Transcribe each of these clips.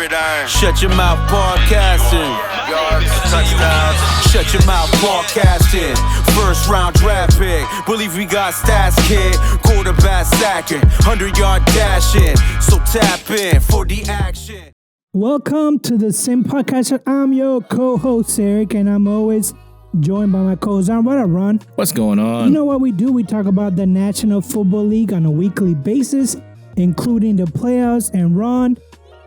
gridiron. Shut your mouth podcasting. Yards, touchdowns. Shut your mouth podcasting. First round draft pick. Believe we got stats, kid. Quarterback sacking. 100-yard dashing. So tap in for the action. Welcome to the Sim Podcast. I'm your co-host Eric, and I'm always joined by my co-host Ron. What up, Ron? What's going on? You know what we do? We talk about the National Football League on a weekly basis, including the playoffs. And Ron,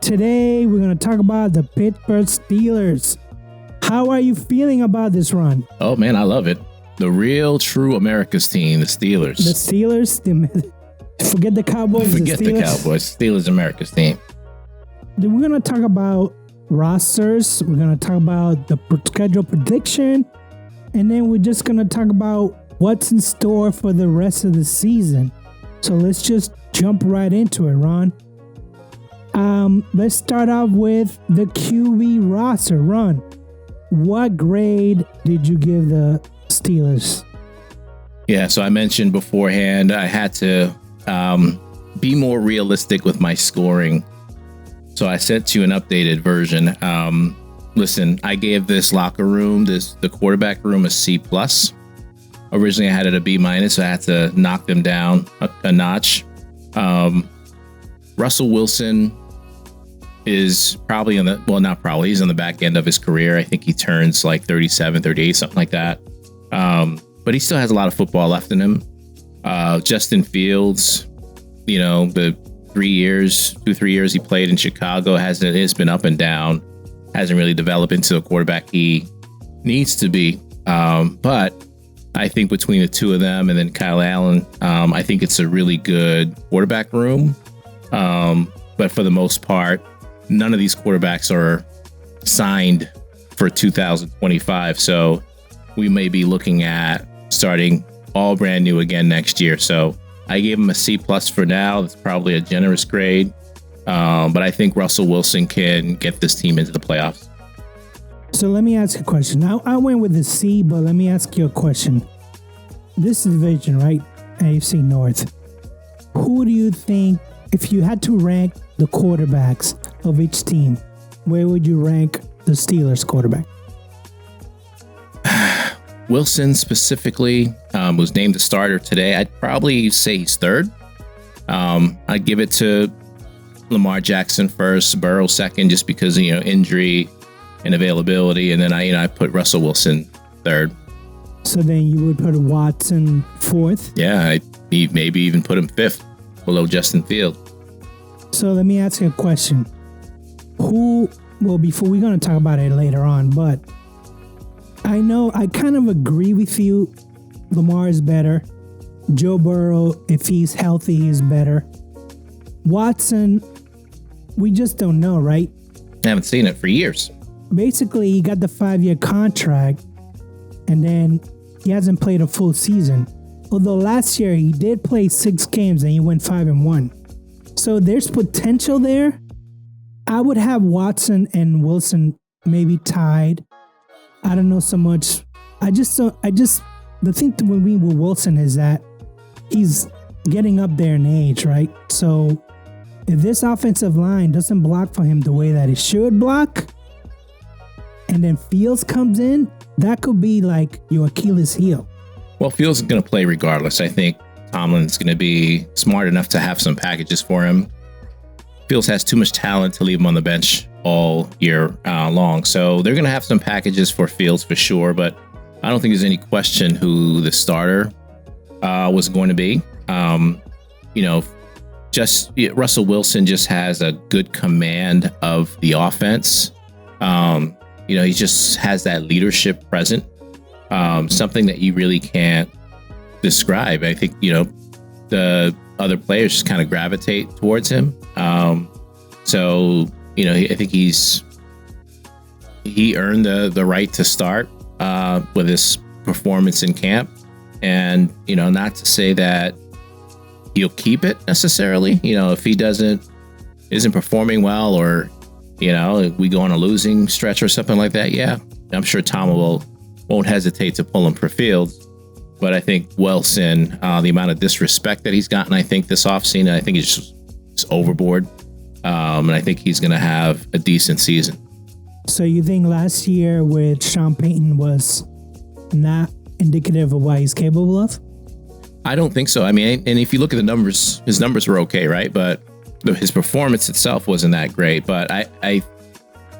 today we're going to talk about the Pittsburgh Steelers. How are you feeling about this, Ron? Oh, man, I love it. The real, true America's team, the Steelers. The Steelers? Forget the Cowboys. Forget the Cowboys. Steelers, America's team. Then we're going to talk about rosters. We're going to talk about the schedule prediction. And then we're just going to talk about what's in store for the rest of the season. So let's just jump right into it, Ron. Let's start off with the QB roster. Ron, what grade did you give the Steelers? Yeah, so I mentioned beforehand I had to be more realistic with my scoring. So I sent you an updated version. Listen, I gave this locker room, the quarterback room, a C+. Originally, I had it a B-, so I had to knock them down a notch. Russell Wilson is probably he's on the back end of his career. I think he turns like 37, 38, something like that. But he still has a lot of football left in him. Justin Fields, the 3 years he played in Chicago, it's been up and down, hasn't really developed into the quarterback he needs to be. But I think between the two of them and then Kyle Allen, I think it's a really good quarterback room. But for the most part, none of these quarterbacks are signed for 2025. So we may be looking at starting all brand new again next year. So I gave him a C+ for now. That's probably a generous grade. But I think Russell Wilson can get this team into the playoffs. So let me ask you a question. Now, I went with the C, but let me ask you a question. This is division, right? AFC North. Who do you think, if you had to rank the quarterbacks of each team, where would you rank the Steelers quarterback? Wilson specifically was named the starter today. I'd probably say he's third. I'd give it to Lamar Jackson first, Burrow second, just because injury and availability, and then I put Russell Wilson third. So then you would put Watson fourth? Yeah, I'd maybe even put him fifth, below Justin Fields. So let me ask you a question. Before we're going to talk about it later on, but I know I kind of agree with you. Lamar is better. Joe Burrow, if he's healthy, is better. Watson, we just don't know, right? I haven't seen it for years. Basically, he got the 5-year contract, and then he hasn't played a full season. Although last year he did play 6 games and he went 5-1. So there's potential there. I would have Watson and Wilson maybe tied. I don't know so much. The thing with me with Wilson is that he's getting up there in age, right? So if this offensive line doesn't block for him the way that it should block, and then Fields comes in, that could be like your Achilles heel. Well, Fields is going to play regardless. I think Tomlin's going to be smart enough to have some packages for him. Fields has too much talent to leave him on the bench all year long. So they're going to have some packages for Fields for sure, but I don't think there's any question who the starter was going to be. Russell Wilson just has a good command of the offense. He just has that leadership present, something that you really can't describe. I think, the other players just kind of gravitate towards him. I think he earned the right to start with his performance in camp. And, not to say that he'll keep it necessarily, if he isn't performing well, or, we go on a losing stretch or something like that. Yeah, I'm sure Tom won't hesitate to pull him for Fields. But I think Wilson, the amount of disrespect that he's gotten, I think this offseason, I think it's just overboard. And I think he's going to have a decent season. So you think last year with Sean Payton was not indicative of what he's capable of? I don't think so. I mean, and if you look at the numbers, his numbers were okay, right? But his performance itself wasn't that great. But I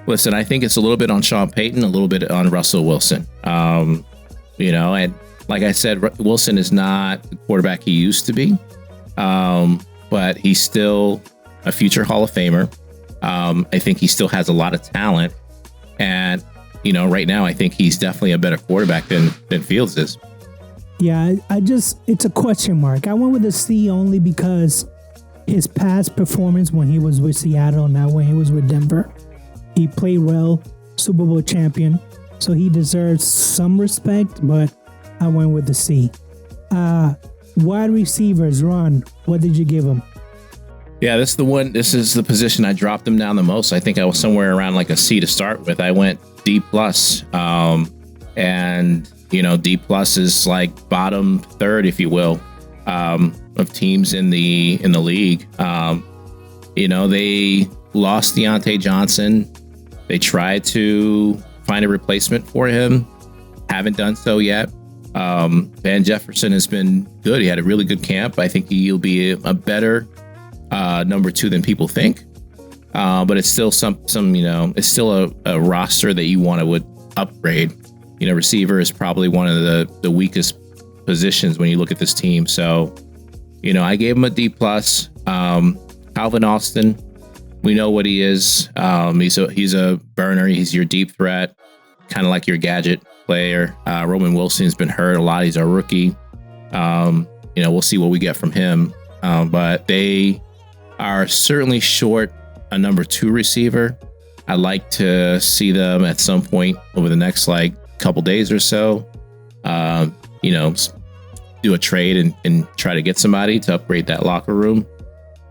listen, I think it's a little bit on Sean Payton, a little bit on Russell Wilson. And like I said, Wilson is not the quarterback he used to be, but he's still a future Hall of Famer. I think he still has a lot of talent. And, right now, I think he's definitely a better quarterback than Fields is. Yeah, it's a question mark. I went with a C only because his past performance when he was with Seattle, now when he was with Denver, he played well, Super Bowl champion, so he deserves some respect, but I went with the C. Wide receivers, Ron, what did you give him? Yeah, this is the position I dropped him down the most. I think I was somewhere around like a C to start with. I went D+. And D+ is like bottom third, if you will, of teams in the league. They lost Deontay Johnson. They tried to find a replacement for him. Haven't done so yet. Van Jefferson has been good. He had a really good camp. I think he'll be a better number 2 than people think. But it's still it's still a roster that you would upgrade. Receiver is probably one of the weakest positions when you look at this team. So, I gave him a D+. Calvin Austin, we know what he is. He's a burner. He's your deep threat, kind of like your gadget player. Roman Wilson's been hurt a lot. He's a rookie. We'll see what we get from him. But they are certainly short a number 2 receiver. I'd like to see them at some point over the next couple days or so, do a trade and try to get somebody to upgrade that locker room.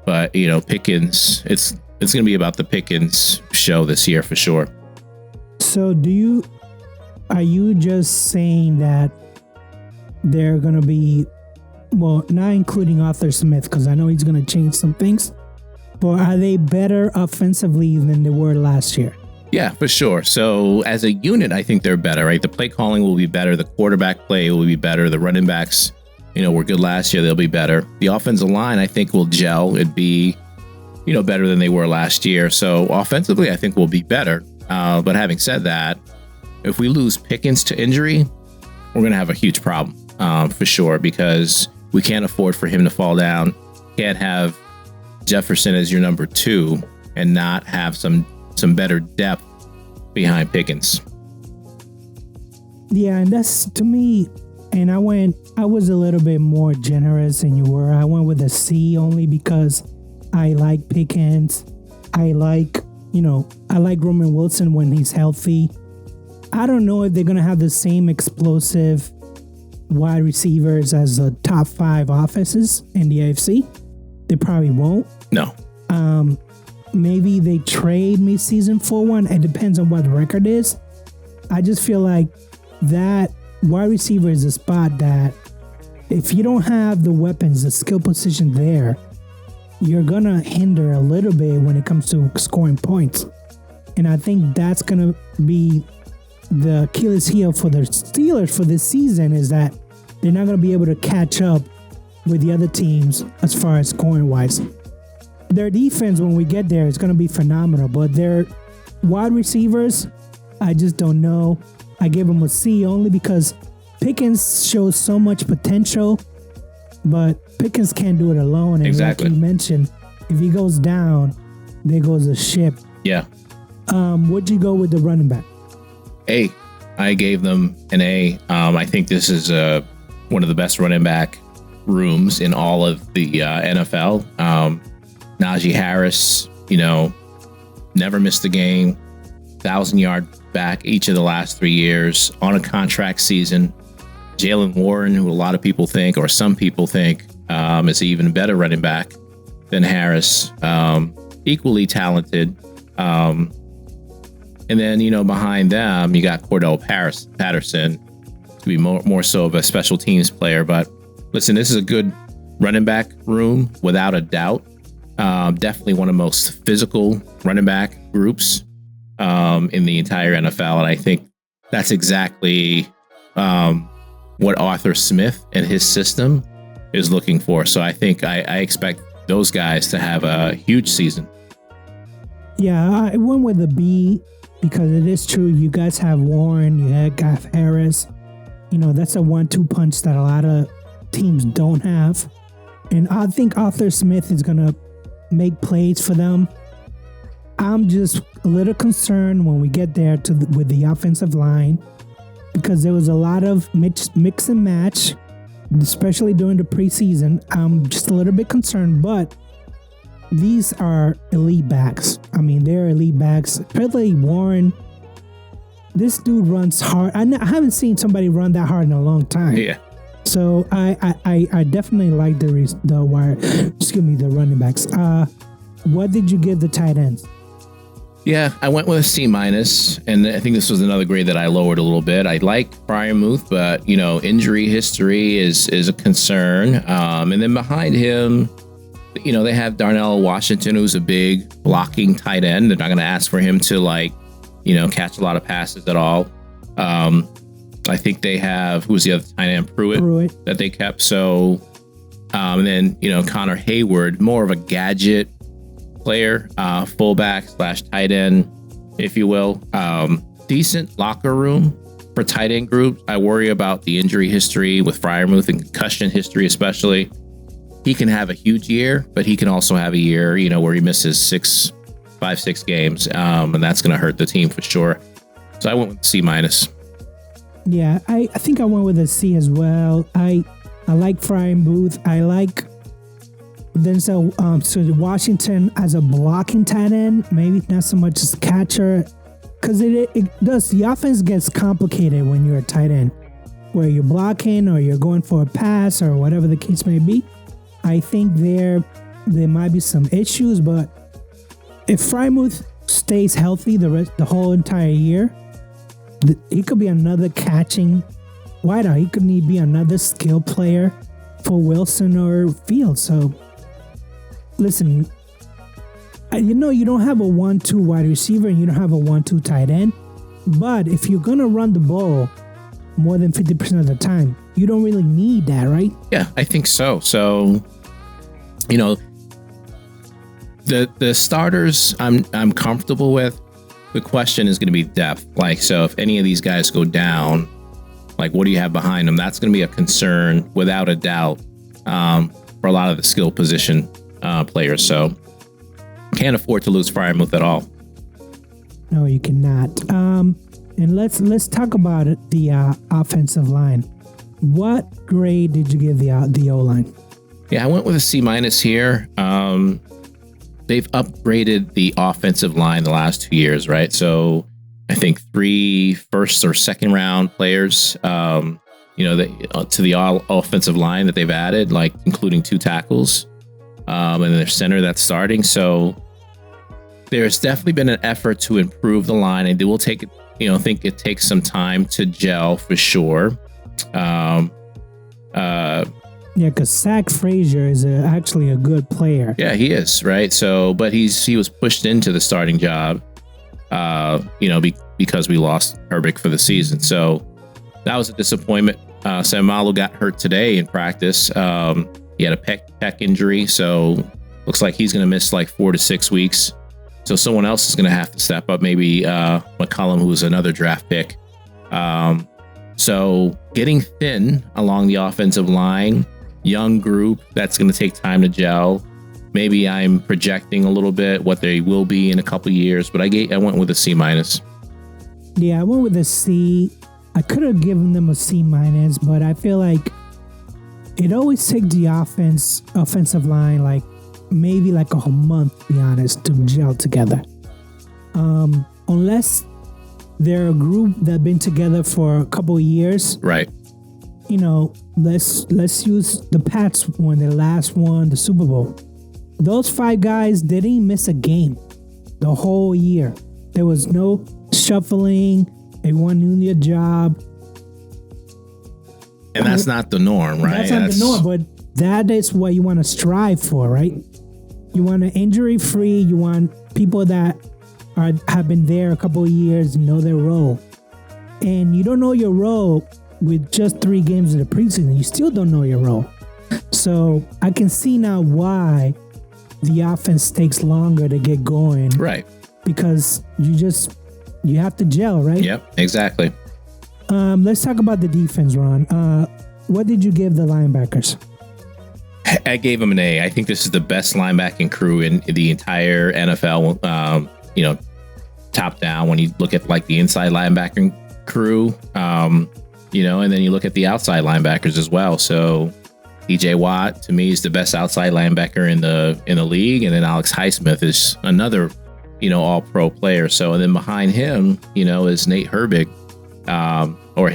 But, Pickens, it's going to be about the Pickens show this year for sure. So are you just saying that they're going to be, well, not including Arthur Smith, because I know he's going to change some things, but are they better offensively than they were last year? Yeah, for sure. So as a unit, I think they're better, right? The play calling will be better. The quarterback play will be better. The running backs, were good last year. They'll be better. The offensive line, I think, will gel. It'd be, better than they were last year. So offensively, I think we'll be better. But having said that, if we lose Pickens to injury, we're going to have a huge problem for sure, because we can't afford for him to fall down. Can't have Jefferson as your number 2 and not have some better depth behind Pickens. Yeah, and that's to me, and I was a little bit more generous than you were. I went with a C only because I like Pickens. I like Roman Wilson when he's healthy. I don't know if they're going to have the same explosive wide receivers as the top 5 offenses in the AFC. They probably won't. No. Maybe they trade mid-season for one. It depends on what the record is. I just feel like that wide receiver is a spot that if you don't have the weapons, the skill position there, you're going to hinder a little bit when it comes to scoring points. And I think that's going to be the Achilles heel for the Steelers for this season, is that they're not going to be able to catch up with the other teams as far as scoring-wise. Their defense, when we get there, is going to be phenomenal, but their wide receivers, I just don't know. I give them a C only because Pickens shows so much potential, but Pickens can't do it alone. And exactly. Like you mentioned, if he goes down, there goes the ship. Yeah. What'd you go with the running back? A. I gave them an A. I think this is one of the best running back rooms in all of the NFL. Najee Harris, never missed a game, 1,000-yard back each of the last 3 years on a contract season. Jalen Warren, who a lot of people think, or some people think, is an even better running back than Harris. Equally talented. And then, behind them, you got Cordell Patterson to be more so of a special teams player. But listen, this is a good running back room without a doubt. Definitely one of the most physical running back groups in the entire NFL. And I think that's exactly what Arthur Smith and his system is looking for. So I think I expect those guys to have a huge season. Yeah, I went with a B because it is true. You guys have Warren, you have Harris. That's a 1-2 punch that a lot of teams don't have. And I think Arthur Smith is going to make plays for them. I'm just a little concerned when we get there with the offensive line because there was a lot of mix and match, especially during the preseason. I'm just a little bit concerned, but these are elite backs. I mean, they're elite backs. Especially Warren. This dude runs hard. I haven't seen somebody run that hard in a long time. Yeah. So I definitely like the running backs. What did you give the tight ends? Yeah, I went with a C-, and I think this was another grade that I lowered a little bit. I like Freiermuth, but injury history is a concern. And then behind him, they have Darnell Washington, who's a big blocking tight end. They're not going to ask for him to catch a lot of passes at all. I think they have, who's the other tight end? Pruitt that they kept. So, and then, Connor Hayward, more of a gadget player, fullback / tight end, if you will. Decent locker room for tight end groups. I worry about the injury history with Freiermuth and concussion history, especially. He can have a huge year, but he can also have a year, where he misses 5-6 games, and that's going to hurt the team for sure. So I went with C-. Yeah, I think I went with a C as well. I like Freiermuth. I like so Washington as a blocking tight end, maybe not so much as a catcher, because it does. The offense gets complicated when you're a tight end, where you're blocking or you're going for a pass or whatever the case may be. I think there might be some issues, but if Freiermuth stays healthy the whole entire year, he could be another catching wideout. He could be another skill player for Wilson or Fields. So, listen, you don't have a 1-2 wide receiver and you don't have a 1-2 tight end. But if you're going to run the ball more than 50% of the time, you don't really need that, right? Yeah, I think so. So, the starters I'm comfortable with. The question is going to be depth. So if any of these guys go down, what do you have behind them? That's going to be a concern without a doubt for a lot of the skill position players. So can't afford to lose Freiermuth at all. No, you cannot. And let's talk about it, the offensive line. What grade did you give the O-line? Yeah, I went with a C- here. They've upgraded the offensive line the last 2 years, right? So I think 3 first or second round players, to the all offensive line that they've added, including 2 tackles, and their center that's starting. So there's definitely been an effort to improve the line, and it will take, think it takes some time to gel for sure. Yeah, because Zach Frazier is actually a good player. Yeah, he is, right? So, but he was pushed into the starting job, because we lost Herbig for the season. So that was a disappointment. Samalu got hurt today in practice. He had a pec injury, so looks like he's going to miss 4 to 6 weeks. So someone else is going to have to step up, maybe McCollum, who's another draft pick. So getting thin along the offensive line, young group, that's going to take time to gel. Maybe I'm projecting a little bit what they will be in a couple years, but I went with a C-. Yeah, I went with a C. I could have given them a C-, but I feel like it always takes the offensive line maybe a whole month, to be honest, to gel together. Unless they're a group that been together for a couple of years. Right. Let's use the Pats when they last won the Super Bowl. Those 5 guys, they didn't miss a game the whole year. There was no shuffling. Everyone knew their job. And that's not the norm, right? That's not the norm, but that is what you want to strive for, right? You want an injury free. You want people that have been there a couple of years and know their role. And you don't know your role with just 3 games in the preseason. You still don't know your role. So I can see now why the offense takes longer to get going. Right. Because you have to gel, right? Yep, exactly. Let's talk about the defense, Ron. What did you give the linebackers? I gave them an A. I think this is the best linebacking crew in the entire NFL. Top down when you look at like the inside linebacking crew, and then you look at the outside linebackers as well. So TJ Watt to me is the best outside linebacker in the league, and then Alex Highsmith is another, all pro player. So and then behind him, is Nate Herbig, or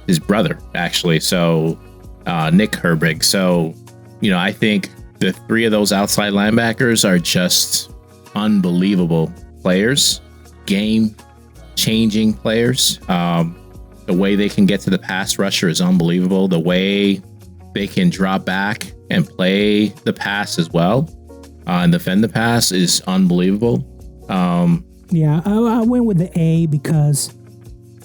his brother actually. So Nick Herbig. So I think the 3 of those outside linebackers are just unbelievable players, game-changing players. The way they can get to the pass rusher is unbelievable. The way they can drop back and play the pass as well and defend the pass is unbelievable. I went with the A because,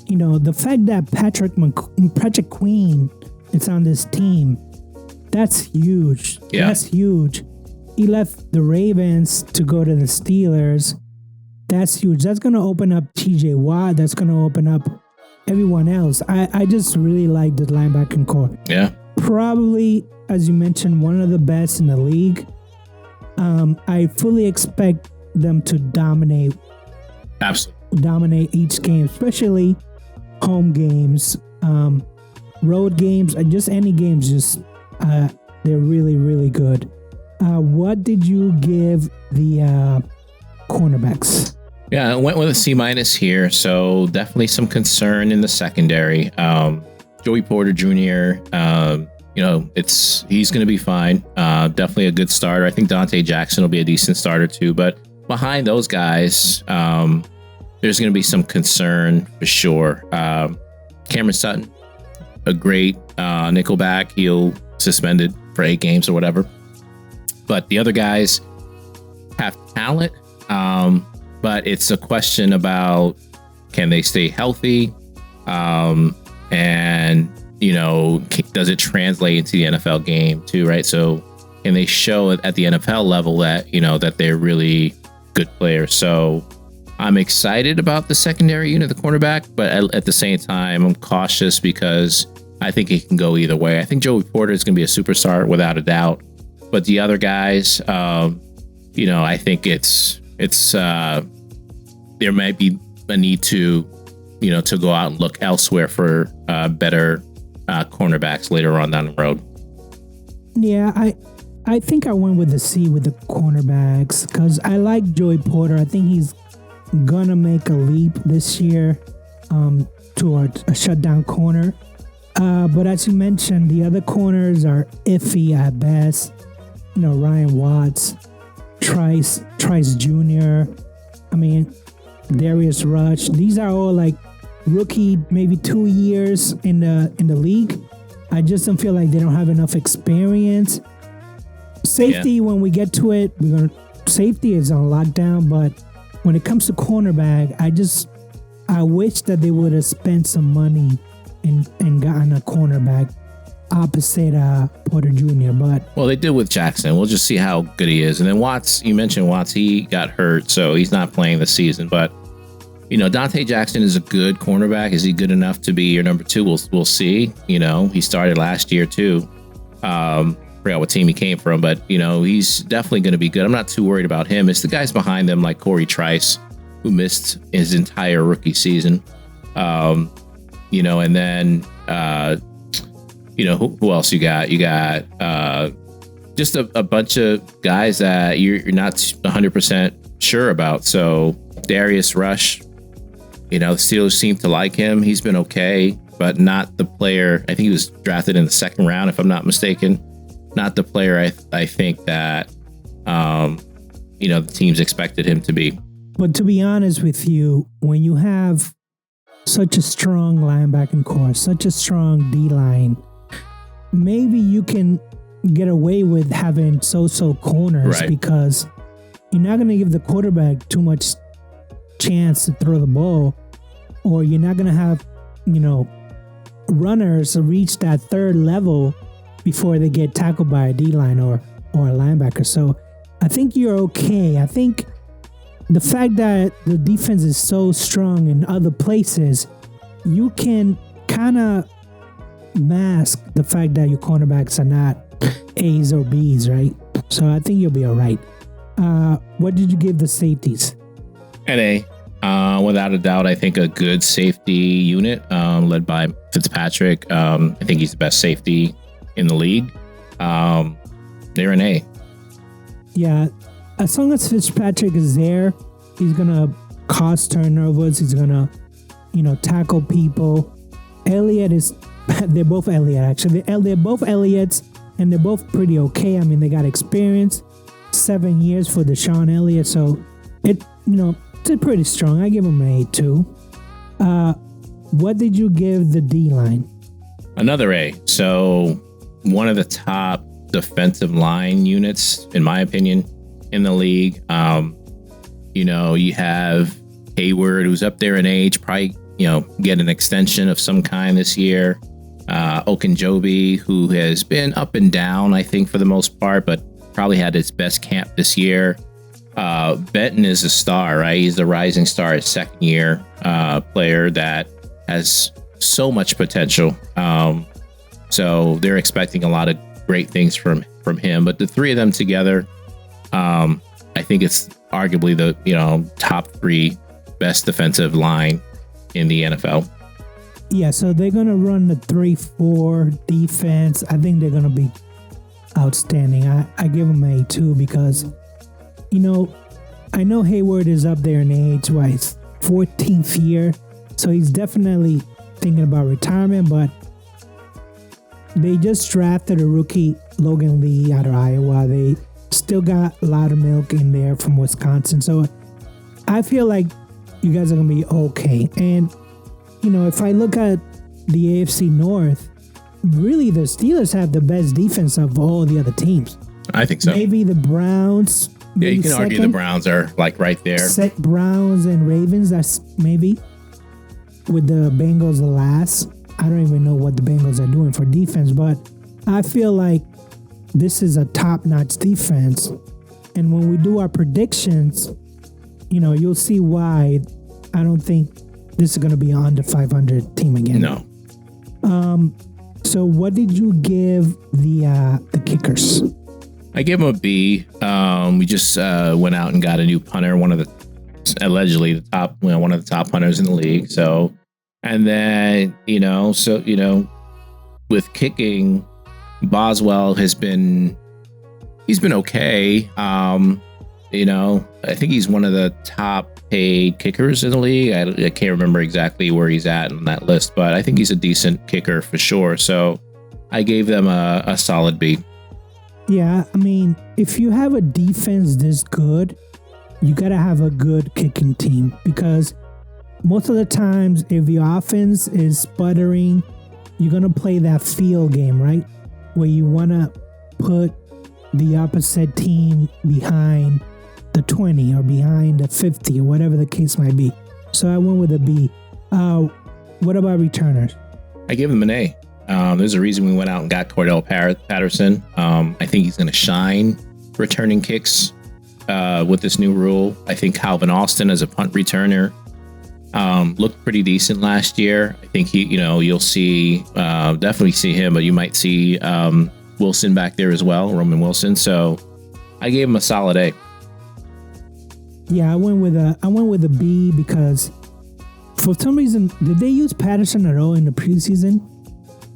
the fact that Patrick Queen is on this team, that's huge. Yeah. That's huge. He left the Ravens to go to the Steelers. That's huge. That's going to open up TJ Watt. That's going to open up everyone else. I just really like the linebacking core. Yeah. Probably, as you mentioned, one of the best in the league. I fully expect them to dominate. Absolutely. Dominate each game, especially home games, road games, and just any games. They're really, really good. What did you give the cornerbacks? Yeah, I went with a C- here, so definitely some concern in the secondary. Joey Porter Jr., he's going to be fine. Definitely a good starter. I think Dante Jackson will be a decent starter too, but behind those guys, there's going to be some concern for sure. Cameron Sutton, a great nickelback. He'll suspended for 8 games or whatever. But the other guys have talent, but it's a question about can they stay healthy, and does it translate into the NFL game too, right? So can they show at the NFL level that that they're really good players? So I'm excited about the secondary unit, the cornerback, but at the same time, I'm cautious because I think it can go either way. I think Joey Porter is going to be a superstar without a doubt, but the other guys, I think it's there might be a need to go out and look elsewhere for better cornerbacks later on down the road. Yeah, I think I went with the C with the cornerbacks because I like Joey Porter. I think he's gonna make a leap this year toward a shutdown corner. But as you mentioned, the other corners are iffy at best. Ryan Watts, Trice Jr., Darius Rush. These are all like rookie, maybe 2 years in the league. I just don't feel like they don't have enough experience. Safety, when we get to it, safety is on lockdown, but when it comes to cornerback, I wish that they would have spent some money and gotten a cornerback opposite Porter Jr. Well, they did with Jackson. We'll just see how good he is. And then Watts, you mentioned Watts, he got hurt, so he's not playing this season. But Dante Jackson is a good cornerback. Is he good enough to be your number 2? We'll see. He started last year too. Forgot what team he came from, but he's definitely going to be good. I'm not too worried about him. It's the guys behind them like Corey Trice, who missed his entire rookie season. And then who else you got? You got just a bunch of guys that you're not 100% sure about. So Darius Rush, the Steelers seem to like him. He's been okay, but not the player. I think he was drafted in the 2nd round, if I'm not mistaken. Not the player I think that the teams expected him to be. But to be honest with you, when you have such a strong linebacking core, such a strong D line, maybe you can get away with having so-so corners Right. because you're not going to give the quarterback too much chance to throw the ball, or you're not going to have, runners reach that third level before they get tackled by a D-line or a linebacker. So I think you're okay. I think the fact that the defense is so strong in other places, you can kind of mask the fact that your cornerbacks are not A's or B's, right? So I think you'll be all right. What did you give the safeties? An A. Without a doubt, I think a good safety unit led by Fitzpatrick. I think he's the best safety in the league. They're an A. Yeah, as long as Fitzpatrick is there, he's going to cause turnovers. He's going to, tackle people. Elliott is, they're both Elliott, actually. They're both Elliott's, and they're both pretty okay. I mean, they got experience. 7 years for Deshaun Elliott, so it's pretty strong. I give him an A too. What did you give the D-line? Another A. So one of the top defensive line units, in my opinion, in the league. You have Hayward, who's up there in age, probably, get an extension of some kind this year. Okunjobi, who has been up and down, I think, for the most part, but probably had his best camp this year. Benton is a star, right? He's the rising star, his second year player that has so much potential. So they're expecting a lot of great things from him. But the three of them together, I think it's arguably the top three best defensive line in the NFL. Yeah, so they're going to run the 3-4 defense. I think they're going to be outstanding. I give them A too because, I know Hayward is up there in age, his 14th year. So he's definitely thinking about retirement, but they just drafted a rookie, Logan Lee, out of Iowa. They still got a lot of milk in there from Wisconsin. So I feel like you guys are going to be okay. And, if I look at the AFC North, really the Steelers have the best defense of all the other teams. I think so. Maybe the Browns. Yeah, you can argue the Browns are like right there. Browns and Ravens, that's maybe. With the Bengals the last. I don't even know what the Bengals are doing for defense, but I feel like this is a top-notch defense. And when we do our predictions, you'll see why I don't think this is going to be an under 500 team again. No. So what did you give the kickers? I gave them a B. We just went out and got a new punter, one of the one of the top punters in the league. So, and then with kicking, Boswell he's been okay. I think he's one of the top paid kickers in the league. I can't remember exactly where he's at on that list, but I think he's a decent kicker for sure. So I gave them a solid B. Yeah, I mean, if you have a defense this good, you got to have a good kicking team because most of the times if your offense is sputtering, you're going to play that field game, right? Where you want to put the opposite team behind the 20 or behind the 50 or whatever the case might be. So I went with a B. What about returners? I gave them an A. There's a reason we went out and got Cordell Patterson. I think he's going to shine returning kicks with this new rule. I think Calvin Austin as a punt returner looked pretty decent last year. I think you'll see definitely see him, but you might see Wilson back there as well, Roman Wilson. So I gave him a solid A. Yeah, I went with a B because for some reason did they use Patterson at all in the preseason?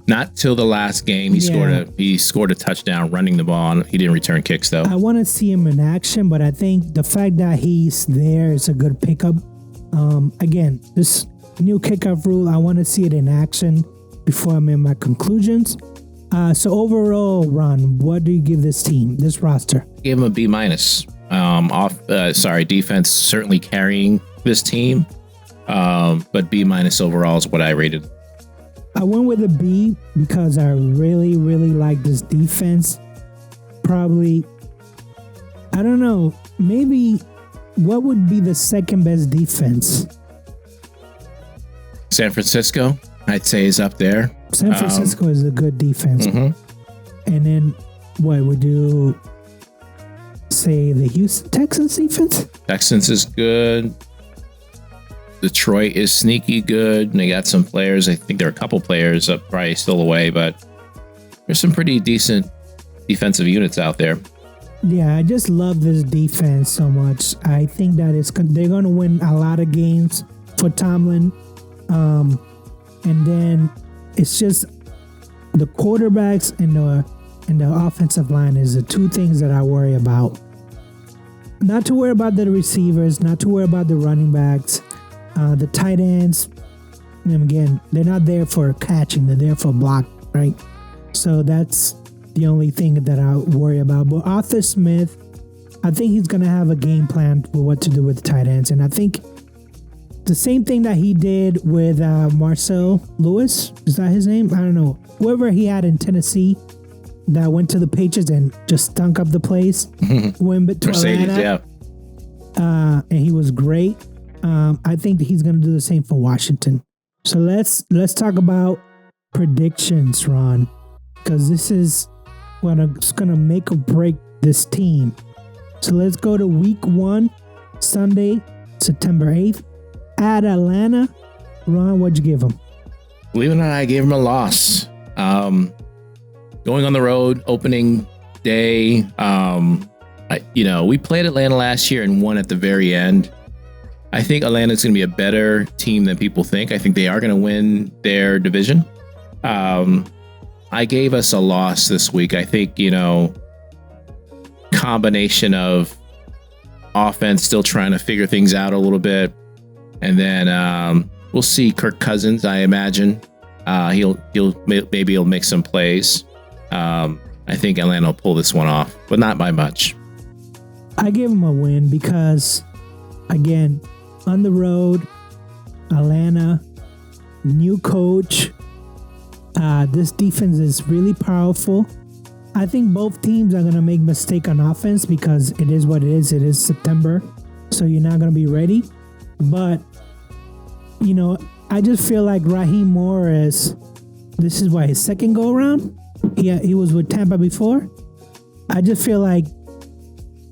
Not till the last game. He scored a touchdown running the ball. He didn't return kicks though. I want to see him in action, but I think the fact that he's there is a good pickup. Again, this new kickoff rule, I want to see it in action before I make my conclusions. So overall, Ron, what do you give this team, this roster? Give him a B minus. Defense certainly carrying this team, but B minus overall is what I rated. I went with a B because I really, really like this defense. probably, I don't know, maybe what would be the second best defense? San Francisco, I'd say, is up there. San Francisco is a good defense. Mhm. And then what would you say the Houston Texans defense? Texans is good. Detroit is sneaky good. And they got some players. I think there are a couple players up probably still away, but there's some pretty decent defensive units out there. Yeah, I just love this defense so much. I think that they're going to win a lot of games for Tomlin. And then it's just the quarterbacks and the offensive line is the two things that I worry about. Not to worry about the receivers, not to worry about the running backs, the tight ends. And again, they're not there for catching; they're there for block, right? So that's the only thing that I worry about. But Arthur Smith, I think he's going to have a game plan for what to do with the tight ends, and I think the same thing that he did with Marcel Lewis, is that his name? I don't know. Whoever he had in Tennessee that went to the Patriots and just stunk up the place. Went to Mercedes, Atlanta. yeah. And he was great. I think he's going to do the same for Washington. So let's talk about predictions, Ron, because this is what's going to make or break this team. So let's go to week 1, Sunday, September 8th. At Atlanta. Ron, what'd you give him? Believe it or not, I gave him a loss. Going on the road, opening day. We played Atlanta last year and won at the very end. I think Atlanta's going to be a better team than people think. I think they are going to win their division. I gave us a loss this week. I think, combination of offense still trying to figure things out a little bit. And then we'll see Kirk Cousins, I imagine. He'll make some plays. I think Atlanta will pull this one off, but not by much. I gave him a win because, again, on the road, Atlanta, new coach. This defense is really powerful. I think both teams are going to make mistake on offense because it is what it is. It is September, so you're not going to be ready. But, I just feel like Raheem Morris, this is his second go around. Yeah, he was with Tampa before. I just feel like,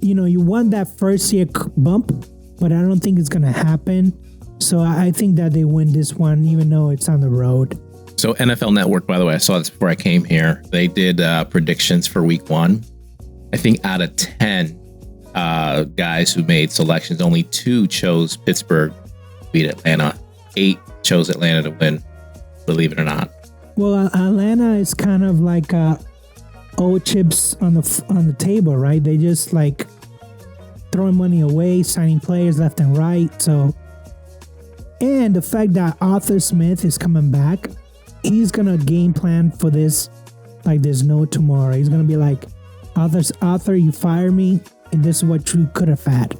you won that first year bump, but I don't think it's going to happen. So I think that they win this one, even though it's on the road. So NFL Network, by the way, I saw this before I came here. They did predictions for week 1. I think out of 10 guys who made selections, only 2 chose Pittsburgh to beat Atlanta. 8 chose Atlanta to win, believe it or not. Well, Atlanta is kind of like old chips on the table, right? They just like throwing money away, signing players left and right. So, and the fact that Arthur Smith is coming back, he's gonna game plan for this like there's no tomorrow. He's gonna be like, Arthur, you fire me, and this is what you could have had.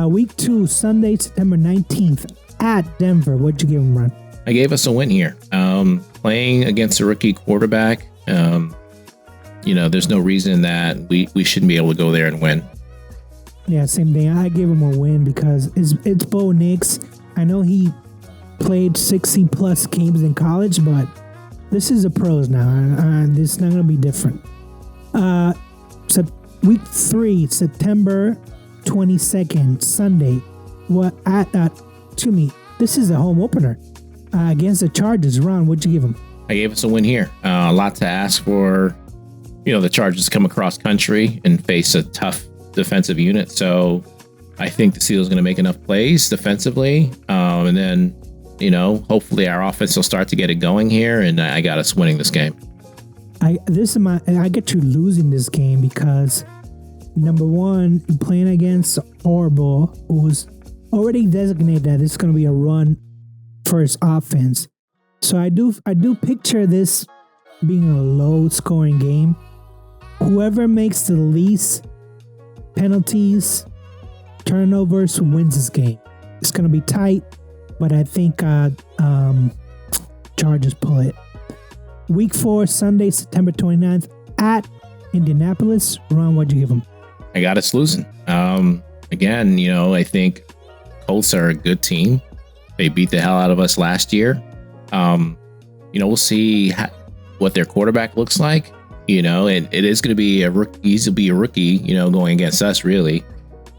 Week 2, Sunday, September 19th, at Denver. What'd you give him, Ron? I gave us a win here. Playing against a rookie quarterback, there's no reason that we shouldn't be able to go there and win. Yeah, same thing. I gave him a win because it's Bo Nix. I know he played 60 plus games in college, but this is a pros now. This is not going to be different. Week 3, September 22nd, Sunday. This is a home opener against the Chargers. Ron, what'd you give them? I gave us a win here. A lot to ask for. The Chargers come across country and face a tough defensive unit. So I think the Steelers are going to make enough plays defensively. And then, hopefully our offense will start to get it going here. And I got us winning this game. I get you losing this game because, number one, you're playing against Horrible, who's already designated that it's going to be a run first offense. So I do picture this being a low scoring game. Whoever makes the least penalties, turnovers, wins this game. It's going to be tight, but I think Chargers pull it. Week 4, Sunday, September 29th, at Indianapolis. Ron, what'd you give them? I got us losing. Again, I think Colts are a good team. They beat the hell out of us last year. We'll see what their quarterback looks like. And it is going to be a rookie, going against us, really.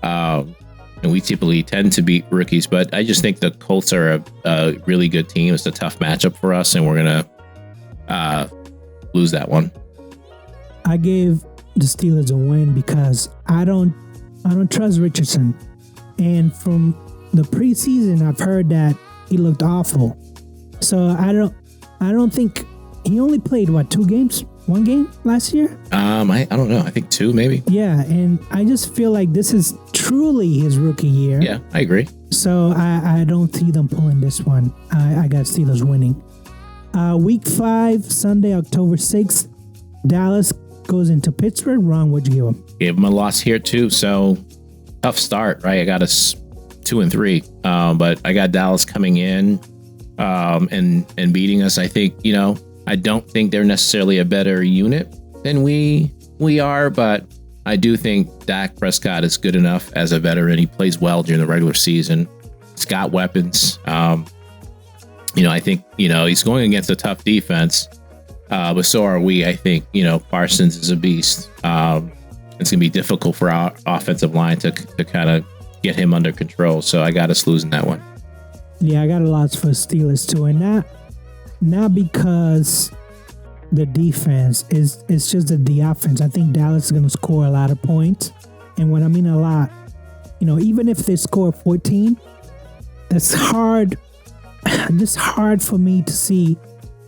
And we typically tend to beat rookies, but I just think the Colts are a really good team. It's a tough matchup for us, and we're going to lose that one. I gave the Steelers a win because I don't trust Richardson. And from the preseason, I've heard that he looked awful. So I don't think he only played 2 games? 1 game last year? I don't know. I think 2 maybe. Yeah, and I just feel like this is truly his rookie year. Yeah, I agree. So I don't see them pulling this one. I got Steelers winning. Week 5, Sunday, October 6th, Dallas goes into Pittsburgh. Ron, what'd you give them? Gave them a loss here too. So tough start, right? I got us 2-3, but I got Dallas coming in and beating us. I think I don't think they're necessarily a better unit than we are, but I do think Dak Prescott is good enough as a veteran. He plays well during the regular season. He's got weapons. I think he's going against a tough defense, but so are we. I think Parsons is a beast. It's going to be difficult for our offensive line to kind of get him under control. So I got us losing that one. Yeah, I got a loss for Steelers too, and not because the defense it's just that the offense. I think Dallas is going to score a lot of points, and when I mean a lot, even if they score 14, it's hard. Just hard for me to see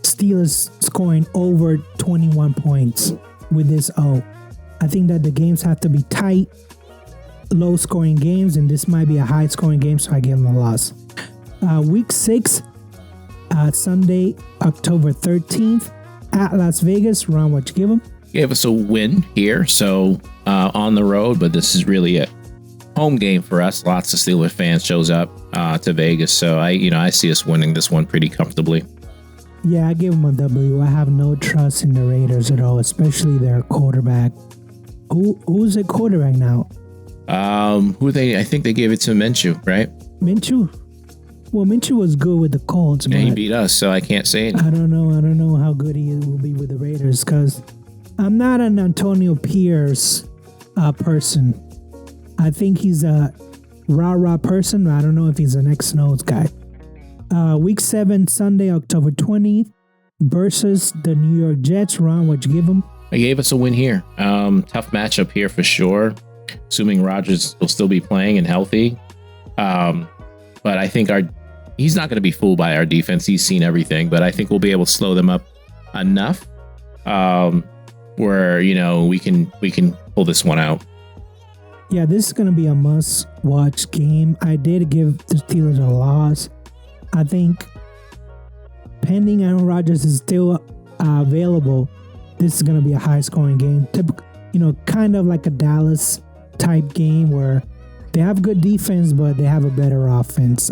Steelers scoring over 21 points with this O. I think that the games have to be tight, low-scoring games, and this might be a high-scoring game, so I give them a loss. Week 6, Sunday, October 13th, at Las Vegas. Ron, what you give them? Gave us a win here, so on the road, but this is really a home game for us. Lots of Steelers fans shows up to Vegas, so I see us winning this one pretty comfortably. Yeah, I give them a W. I have no trust in the Raiders at all, especially their quarterback. Who's their quarterback now? I think they gave it to Minshew, right? Minshew? Well, Minshew was good with the Colts. Yeah, he beat us, so I can't say it. I don't know how good he will be with the Raiders because I'm not an Antonio Pierce person. I think he's a rah-rah person. I don't know if he's an X-Nose guy. Week 7, Sunday, October 20th versus the New York Jets. Ron, what'd you give them? I gave us a win here. Tough matchup here for sure. Assuming Rodgers will still be playing and healthy. But I think he's not going to be fooled by our defense. He's seen everything, but I think we'll be able to slow them up enough where we can pull this one out. Yeah, this is going to be a must-watch game. I did give the Steelers a loss. I think pending Aaron Rodgers is still available, this is going to be a high-scoring game. Kind of like a Dallas-type game where they have good defense, but they have a better offense.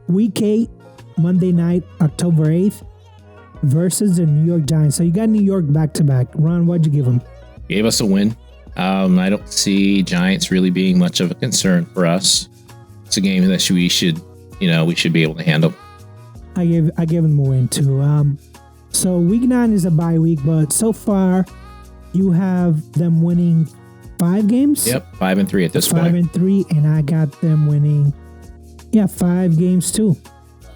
Week 8, Monday night, October 8th, versus the New York Giants. So you got New York back-to-back. Ron, what'd you give them? Gave us a win. I don't see Giants really being much of a concern for us. It's a game that we should be able to handle. I give them a win too. So week 9 is a bye week, but so far you have them winning 5 games. Yep, 5-3 at this point. 5-3, and I got them winning, 5 games too.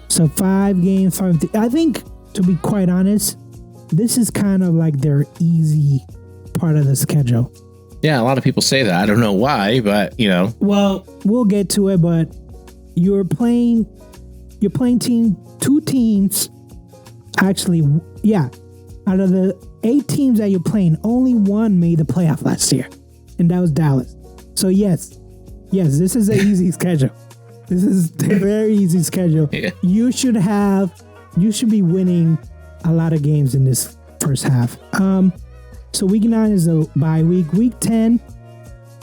So 5 games, 5-3. I think, to be quite honest, this is kind of like their easy part of the schedule. Yeah, a lot of people say that. I don't know why, but Well, we'll get to it, but you're playing two teams. Actually, out of the 8 teams that you're playing, only one made the playoff last year, and that was Dallas. So yes, this is an easy schedule. This is a very easy schedule. Yeah. You should be winning a lot of games in this first half. So week 9 is a bye week. Week 10,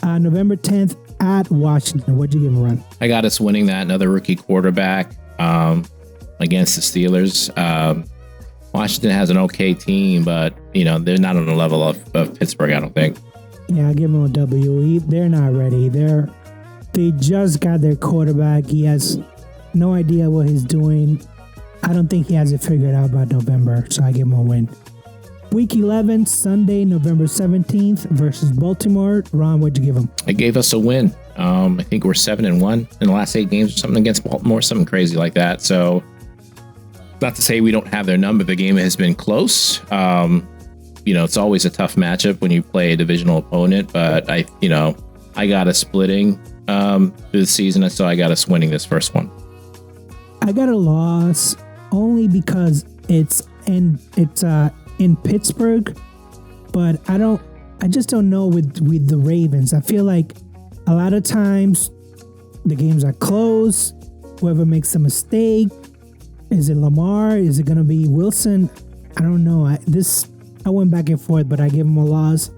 November 10th at Washington. What'd you give them, Ron? I got us winning that. Another rookie quarterback against the Steelers. Washington has an okay team, but they're not on the level of Pittsburgh, I don't think. Yeah, I give them a W. They're not ready. They just got their quarterback. He has no idea what he's doing. I don't think he has it figured out by November, so I give him a win. Week 11, Sunday, November 17th versus Baltimore. Ron, what'd you give him? I gave us a win. I think we're 7-1 in the last 8 games or something against Baltimore, something crazy like that. So, not to say we don't have their number. The game has been close. It's always a tough matchup when you play a divisional opponent, but I got us splitting through the season, so I got us winning this first one. I got a loss only because it's in Pittsburgh, but I just don't know with the Ravens. I feel like a lot of times the games are close. Whoever makes a mistake, is it Lamar? Is it going to be Wilson? I don't know. I went back and forth, but I give him a loss.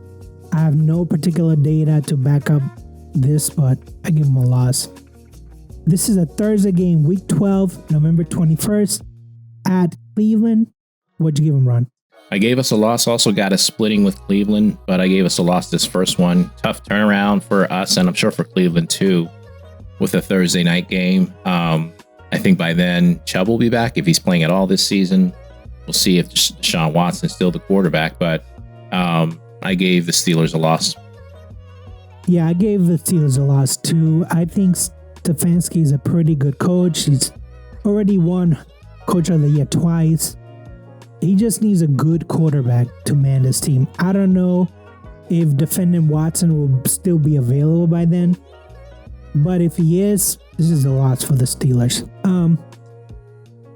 I have no particular data to back up this, but I give him a loss. This is a Thursday game, week 12, November 21st at Cleveland. What'd you give him, Ron? I gave us a loss, also got us splitting with Cleveland, but I gave us a loss this first one. Tough turnaround for us, and I'm sure for Cleveland too, with a Thursday night game. I think by then, Chubb will be back if he's playing at all this season. We'll see if Deshaun Watson's still the quarterback, but I gave the Steelers a loss. Yeah, I gave the Steelers a loss too. I think Stefanski is a pretty good coach. He's already won Coach of the Year twice. He just needs a good quarterback to man this team. I don't know if defendant Watson will still be available by then, but if he is, this is a loss for the Steelers.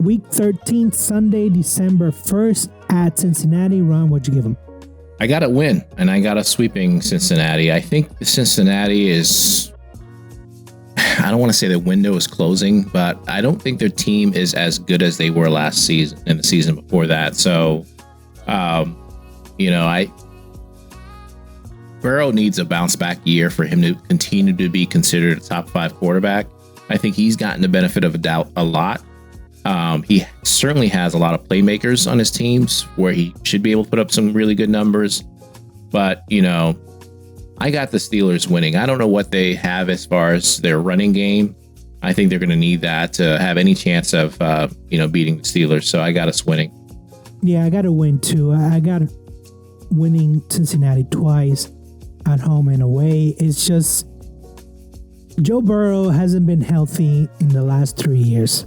Week 13, Sunday, December 1st at Cincinnati. Ron, what'd you give him? I got a win, and I got a sweeping Cincinnati. I think Cincinnati is... I don't want to say the window is closing, but I don't think their team is as good as they were last season and the season before that. So, Burrow needs a bounce back year for him to continue to be considered a top 5 quarterback. I think he's gotten the benefit of a doubt a lot. He certainly has a lot of playmakers on his teams where he should be able to put up some really good numbers. But, I got the Steelers winning. I don't know what they have as far as their running game. I think they're going to need that to have any chance of, beating the Steelers. So I got us winning. Yeah, I got to win too. I got winning Cincinnati twice at home and away. It's just Joe Burrow hasn't been healthy in the last 3 years.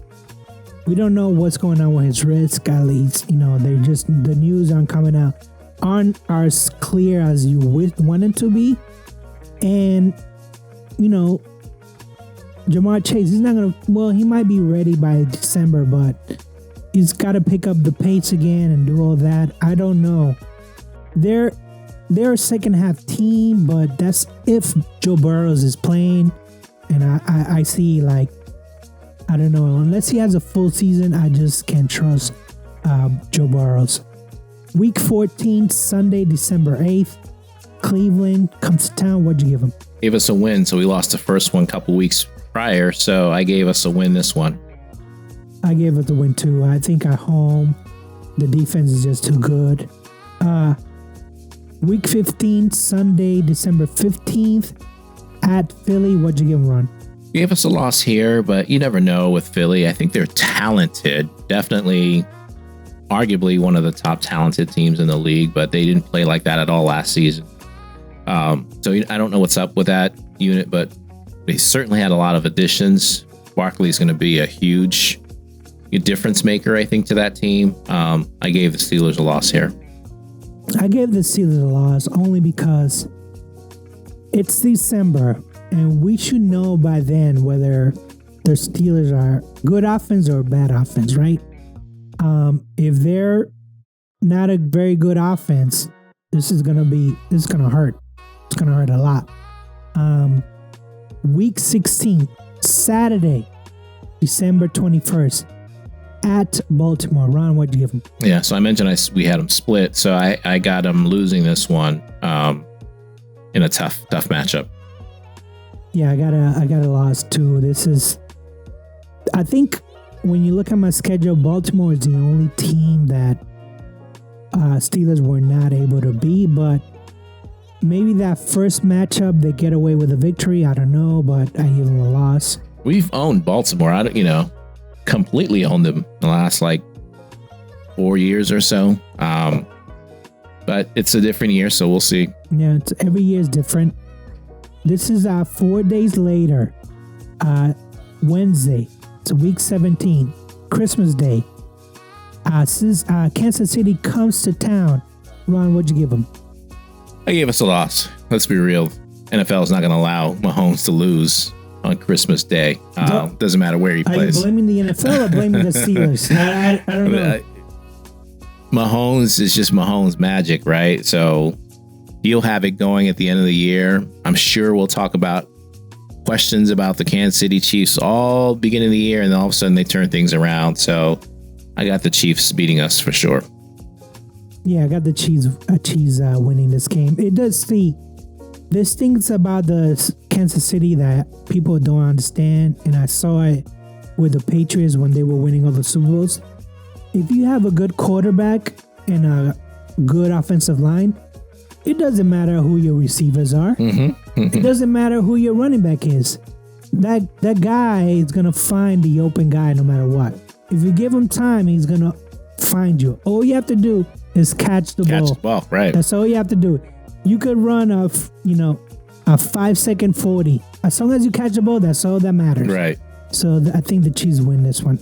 We don't know what's going on with his wrist. At least, the news aren't coming out. Aren't as clear as you want it to be. And, Jamar Chase, he's not going to, he might be ready by December, but he's got to pick up the pace again and do all that. I don't know. They're a second half team, but that's if Joe Burrows is playing. And I see, I don't know, unless he has a full season, I just can't trust Joe Burrows. Week 14, Sunday, December 8th. Cleveland comes to town. What'd you give them? Gave us a win, so we lost the first one a couple weeks prior, so I gave us a win this one. I gave it the win too. I think at home, the defense is just too good. Week 15, Sunday, December 15th at Philly. What'd you give them, Ron? Gave us a loss here, but you never know with Philly. I think they're talented. Definitely, arguably one of the top talented teams in the league, but they didn't play like that at all last season. So I don't know what's up with that unit, but they certainly had a lot of additions. Barkley's going to be a huge difference maker, I think, to that team. I gave the Steelers a loss here. I gave the Steelers a loss only because it's December, and we should know by then whether the Steelers are good offense or bad offense, right? If they're not a very good offense, this is gonna hurt. It's gonna hurt a lot. Week 16, Saturday, December 21st, at Baltimore. Ron, what'd you give them? Yeah, so I mentioned we had them split, so I got them losing this one in a tough matchup. Yeah, I got a loss too. I think when you look at my schedule, Baltimore is the only team that Steelers were not able to beat, but maybe that first matchup they get away with a victory. I don't know, but I give them a loss. We've owned Baltimore. Completely owned them the last 4 years or so. But it's a different year, so we'll see. Yeah, every year is different. This is 4 days later, Wednesday. It's week 17, Christmas Day. Kansas City comes to town. Ron, what'd you give them? I gave us a loss. Let's be real. NFL is not going to allow Mahomes to lose on Christmas Day. Doesn't matter where he plays. Are you blaming the NFL or blaming the Steelers? I don't know. Mahomes is just Mahomes magic, right? So he'll have it going at the end of the year. I'm sure we'll talk about questions about the Kansas City Chiefs all beginning of the year, and then all of a sudden they turn things around. So I got the Chiefs beating us for sure. Yeah, I got the Chiefs winning this game. It does see. There's things about the Kansas City that people don't understand, and I saw it with the Patriots when they were winning all the Super Bowls. If you have a good quarterback and a good offensive line, it doesn't matter who your receivers are. It doesn't matter who your running back is. That guy is going to find the open guy no matter what. If you give him time, he's going to find you. All you have to do is catch the ball. Catch the ball, right. That's all you have to do. You could run a 5-second 40. As long as you catch the ball, that's all that matters. Right. So I think the Chiefs win this one.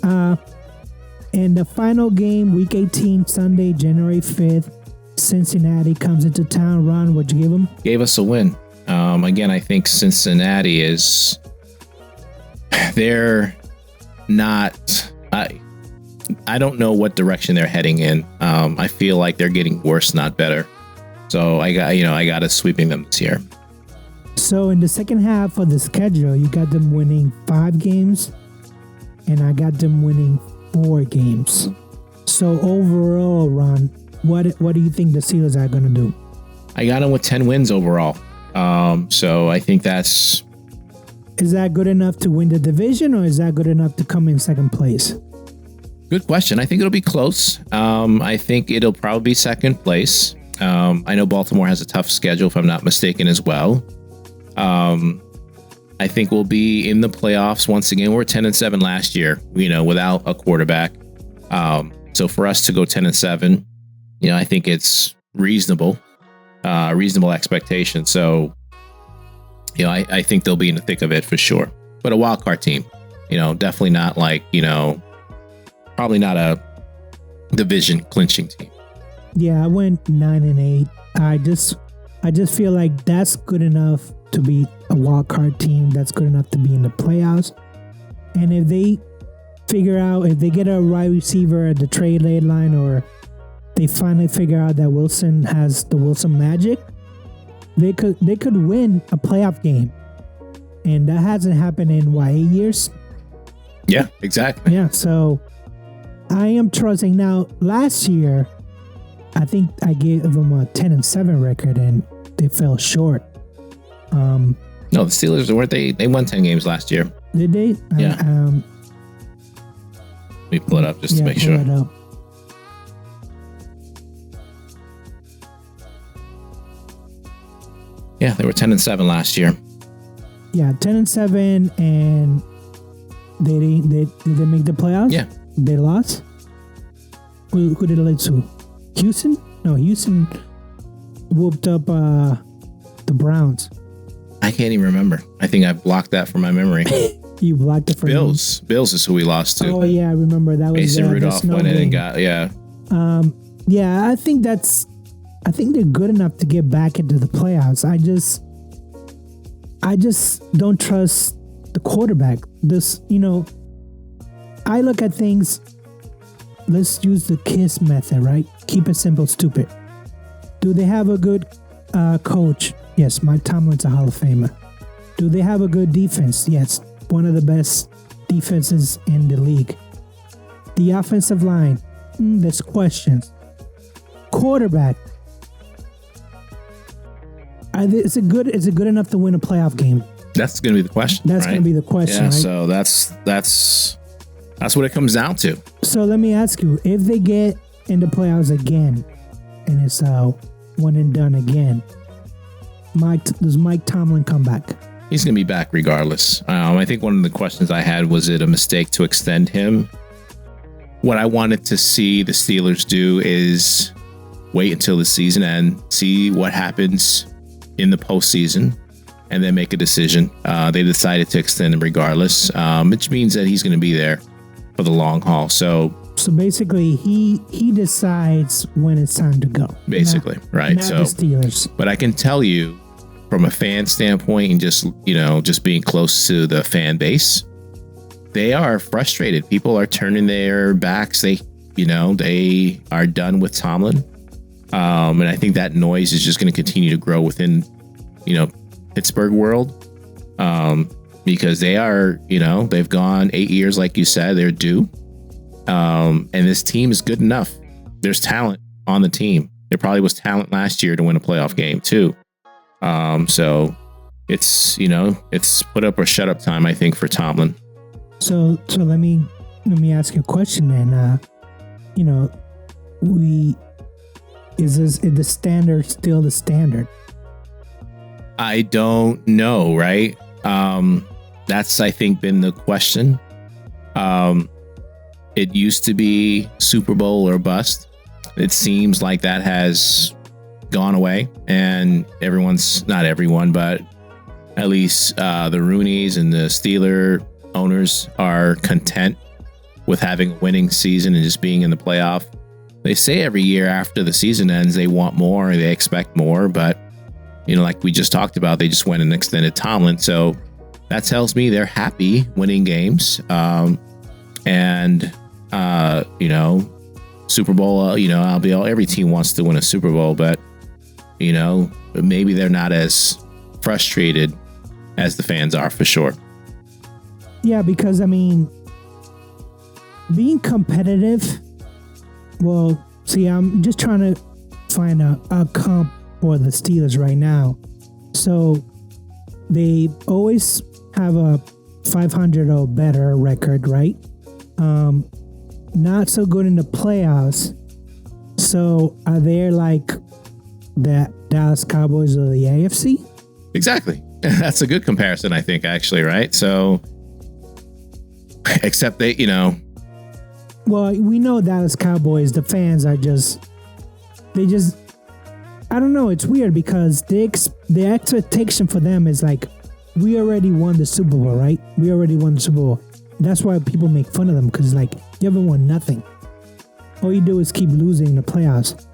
And the final game, Week 18, Sunday, January 5th, Cincinnati comes into town. Ron, what'd you give them? Gave us a win. Again, I think Cincinnati is... They're not... I don't know what direction they're heading in. I feel like they're getting worse, not better. So I got us sweeping them this year. So in the second half of the schedule, you got them winning 5 games, and I got them winning 4 games. So overall, Ron, what do you think the Steelers are going to do? I got them with 10 wins overall. So I think that's... Is that good enough to win the division, or is that good enough to come in second place? Good question. I think it'll be close. I think it'll probably be second place. I know Baltimore has a tough schedule, if I'm not mistaken, as well. I think we'll be in the playoffs once again. We're 10-7 last year, without a quarterback. So for us to go 10-7, I think it's reasonable expectation. So, I think they'll be in the thick of it for sure. But a wild card team, definitely not probably not a division clinching team. Yeah, I went 9-8. I just feel like that's good enough to be a wild card team. That's good enough to be in the playoffs. And if they if they get a wide receiver at the trade deadline, or they finally figure out that Wilson has the Wilson magic, they could win a playoff game. And that hasn't happened in 8 years? Yeah, exactly. Yeah, so I am trusting. Now, last year, I think I gave them a 10-7 record, and they fell short. No, the Steelers weren't they? They won 10 games last year. Did they? Yeah. Let me pull it up just to make sure. Pull it up. Yeah, they were 10-7 last year. Yeah, 10-7, and did they make the playoffs? Yeah. They lost? Who did they lose to? Houston? No, Houston whooped up the Browns. I can't even remember. I think I blocked that from my memory. You blocked it from Bills. Bills is who we lost to. Oh yeah, I remember that was Mason Rudolph went in and got Yeah, I think they're good enough to get back into the playoffs. I just don't trust the quarterback. I look at things. Let's use the KISS method, right? Keep it simple, stupid. Do they have a good coach? Yes, Mike Tomlin's a Hall of Famer. Do they have a good defense? Yes, one of the best defenses in the league. The offensive line, there's questions. Quarterback, is it good enough to win a playoff game? That's going to be the question. That's going to be the question, yeah, right? So that's what it comes down to. So let me ask you, if they get in the playoffs again, and it's one and done again. Does Mike Tomlin come back? He's going to be back regardless. I think one of the questions I had, was it a mistake to extend him? What I wanted to see the Steelers do is wait until the season ends, see what happens in the postseason, and then make a decision. They decided to extend him regardless, which means that he's going to be there for the long haul. So basically, he decides when it's time to go. Basically, right? Not the Steelers. But I can tell you, from a fan standpoint, and just being close to the fan base, they are frustrated. People are turning their backs. They are done with Tomlin. And I think that noise is just going to continue to grow within, Pittsburgh world. Because they are, they've gone 8 years, like you said, they're due. And this team is good enough. There's talent on the team. There probably was talent last year to win a playoff game too. So it's put up or shut up time, I think, for Tomlin. So let me ask you a question then. Is the standard still the standard? I don't know, right? That's, I think, been the question. It used to be Super Bowl or bust. It seems like that has gone away, and not everyone, but at least the Rooneys and the Steeler owners are content with having a winning season and just being in the playoff. They say every year after the season ends, they want more, they expect more, but like we just talked about, they just went and extended Tomlin. So that tells me they're happy winning games. Super Bowl, every team wants to win a Super Bowl, but maybe they're not as frustrated as the fans are, for sure. Yeah, because being competitive, well, see, I'm just trying to find a comp for the Steelers right now. So they always have a 500 or better record, right? Not so good in the playoffs. So are they like the Dallas Cowboys of the AFC? Exactly. That's a good comparison, I think, actually, right? So, except they, Well, we know Dallas Cowboys, the fans are I don't know, it's weird because the expectation for them is like, we already won the Super Bowl, right? We already won the Super Bowl. That's why people make fun of them, because like, you haven't won nothing. All you do is keep losing in the playoffs.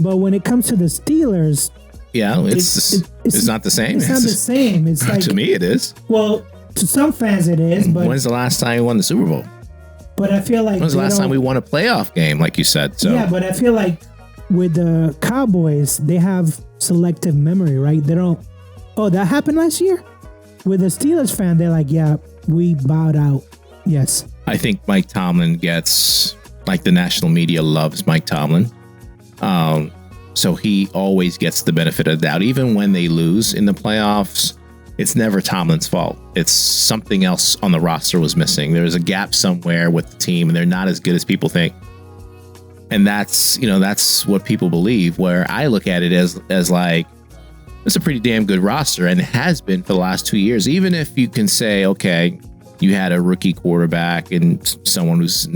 But when it comes to the Steelers, yeah, it's not the same. It's not the same. It's like, to me, it is. Well, to some fans, it is. But when's the last time we won the Super Bowl? But I feel like when's the last time we won a playoff game, like you said? So yeah, but I feel like with the Cowboys, they have selective memory, right? They don't. Oh, that happened last year. With the Steelers fan, they're like, yeah, we bowed out. Yes. I think Mike Tomlin gets, like, the national media loves Mike Tomlin. So he always gets the benefit of the doubt. Even when they lose in the playoffs, it's never Tomlin's fault. It's something else on the roster was missing. There's a gap somewhere with the team, and they're not as good as people think. And that's what people believe, where I look at it as like, it's a pretty damn good roster, and it has been for the last 2 years. Even if you can say, okay, you had a rookie quarterback and someone who's,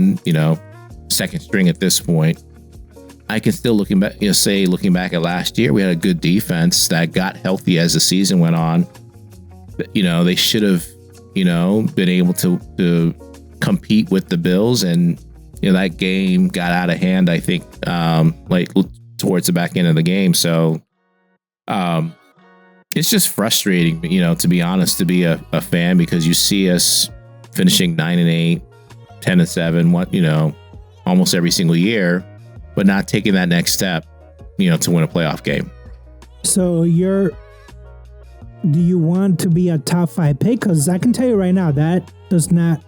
second string at this point, I can still looking back at last year, we had a good defense that got healthy as the season went on. They should have, been able to compete with the Bills, and that game got out of hand, I think, like towards the back end of the game. So it's just frustrating, to be honest, to be a fan, because you see us finishing 9-8, 10-7, almost every single year, but not taking that next step, to win a playoff game. So do you want to be a top 5 pick? Because I can tell you right now, that does not,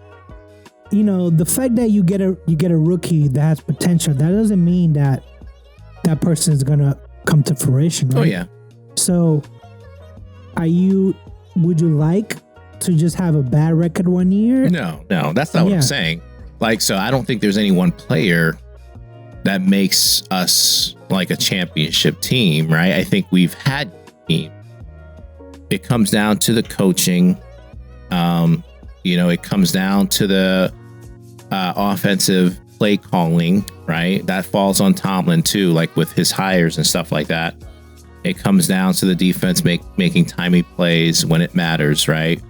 the fact that you get a rookie that has potential, that doesn't mean that person is gonna come to fruition, right? Oh yeah. So would you like to just have a bad record 1 year? No, that's not what I'm saying. Like, so I don't think there's any one player that makes us like a championship team, right? I think we've had a team. It comes down to the coaching. It comes down to the offensive play calling, right? That falls on Tomlin too, like with his hires and stuff like that. It comes down to the defense making timely plays when it matters, right?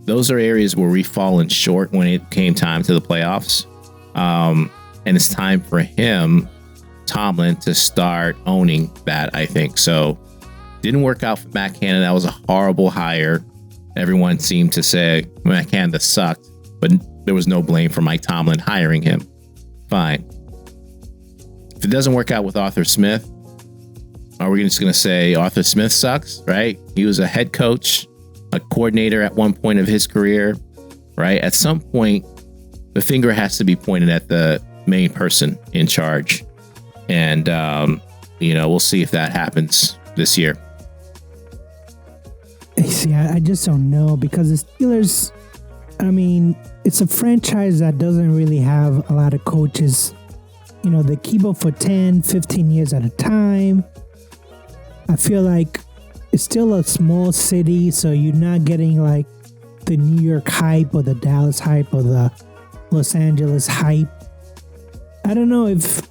Those are areas where we've fallen short when it came time to the playoffs. And it's time for him, Tomlin, to start owning that, I think. So didn't work out for Matt Canada. That was a horrible hire. Everyone seemed to say Matt Canada sucked, but there was no blame for Mike Tomlin hiring him. Fine. If it doesn't work out with Arthur Smith, are we just going to say Arthur Smith sucks, right? He was a head coach, a coordinator at one point of his career, right? At some point, the finger has to be pointed at the main person in charge. And, we'll see if that happens this year. See, I just don't know, because the Steelers, it's a franchise that doesn't really have a lot of coaches. They keep them for 10, 15 years at a time. I feel like it's still a small city, so you're not getting like the New York hype or the Dallas hype or the Los Angeles hype. I don't know if,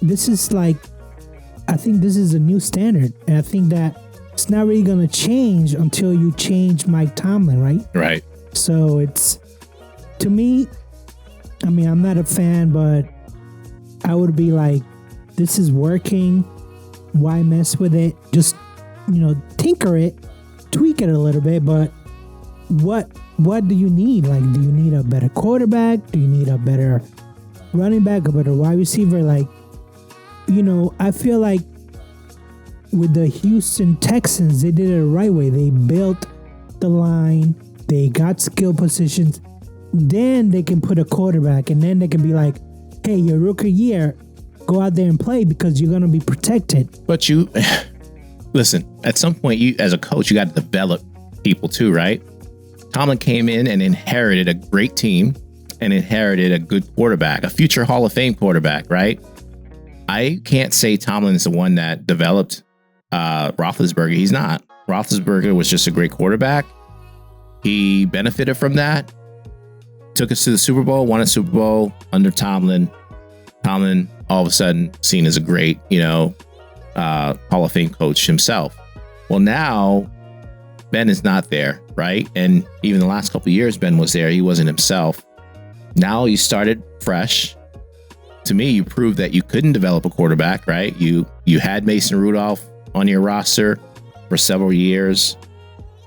this is like, I think this is a new standard. And I think that it's not really going to change until you change Mike Tomlin, right? Right. So it's, to me, I'm not a fan, but I would be like, this is working. Why mess with it? Just, tinker it, tweak it a little bit. But what do you need? Like, do you need a better quarterback? Do you need a better running back, a better wide receiver? Like, I feel like with the Houston Texans, they did it the right way. They built the line. They got skill positions. Then they can put a quarterback, and then they can be like, hey, your rookie year, go out there and play because you're going to be protected. But listen, at some point, you as a coach, you got to develop people too, right? Tomlin came in and inherited a great team and inherited a good quarterback, a future Hall of Fame quarterback, right? I can't say Tomlin is the one that developed Roethlisberger. He's not. Roethlisberger was just a great quarterback. He benefited from that. Took us to the Super Bowl, won a Super Bowl under Tomlin. Tomlin, all of a sudden, seen as a great, Hall of Fame coach himself. Well, now Ben is not there, right? And even the last couple of years, Ben was there. He wasn't himself. Now you started fresh. To me, you proved that you couldn't develop a quarterback, right? You had Mason Rudolph on your roster for several years.